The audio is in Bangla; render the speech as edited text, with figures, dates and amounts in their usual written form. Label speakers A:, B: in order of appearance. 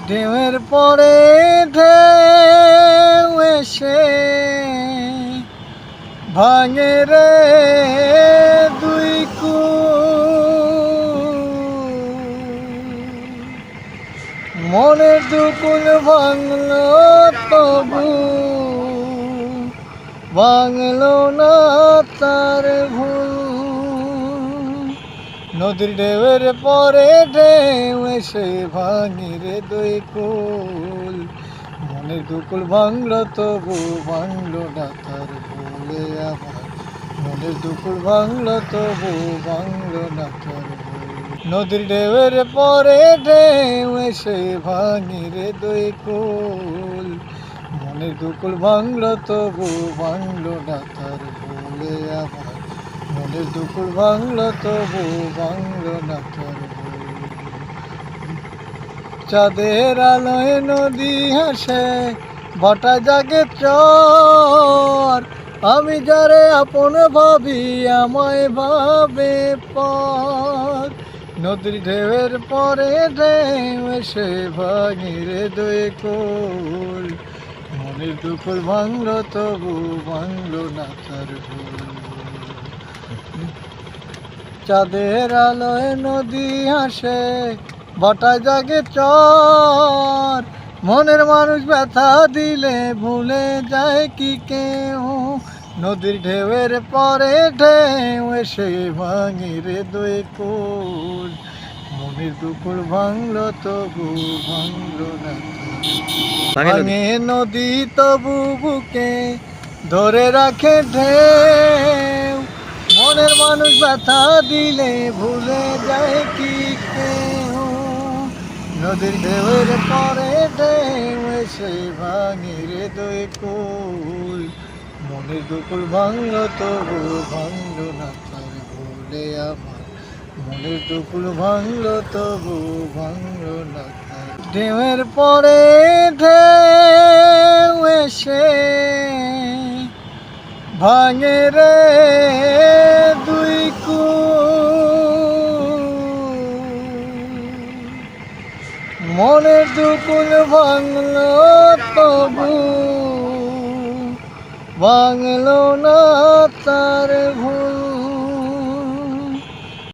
A: ঢেউয়ের পরে ঢেউ এসে ভাঙে রে দুই মনের দুকুল ভাঙলো তবু ভাঙলো না তার ভুল। নদীর ঢেউয়ের পরে ঢেউ এসে ভাঙি রে দুই কুল, মনের দুকুল ভাঙলো তবু ভাঙলো না তার ভুলে আমার, মনের দুকুল ভাঙলো তবু ভাঙলো না তার ভুল। নদীর ঢেউয়ের পরে ঢেউ এসে ভাঙি রে দুই কুল, মনের দুকুল ভাঙলো তবু ভাঙলো না তার ভুলে আমার, মনের দুকুল ভাঙলো তবু ভাঙলো না তার ভুল। চাঁদের আলোয় নদী হাসে বটা জাগে চর, আমি যারে আপন ভাবি আমায় ভাবে পর। নদীর ঢেউয়ের পরে ঢেউ এসে ভাঙি রে দুই কুল, মনের দুকুল ভাঙলো তবু ভাঙলো না তার ভুল। চাঁদের আলোয় নদী হাসে বটা জাগে চর, মনের মানুষ ব্যথা দিলে ভুলে যায় কি কেউ। নদীর ঢেউয়ের পরে ঢেউ এসে ভাঙি রে দুই কুল, মনের দুকুল ভাঙলো তবু ভাঙলো না। ভাঙে নদী তবু বুকে ধরে রাখে ঢেউ, মনের মানুষ ব্যথা দিলে ভুলে যায় কি কেউ। নদীর ঢেউয়ের পরে ঢেউ এসে ভাঙি রে দুই কুল, মনের দুকুল ভাঙলো তবু ভাঙলো না তার ভুলে আমার, মনের দুকুল ভাঙলো তবু ভাঙলো না তার। ঢেউয়ের পরে ঢেউ এসে ভাঙে রে দুই মনের দুকুল ভাঙলো তবু ভাঙলো না তার ভুল।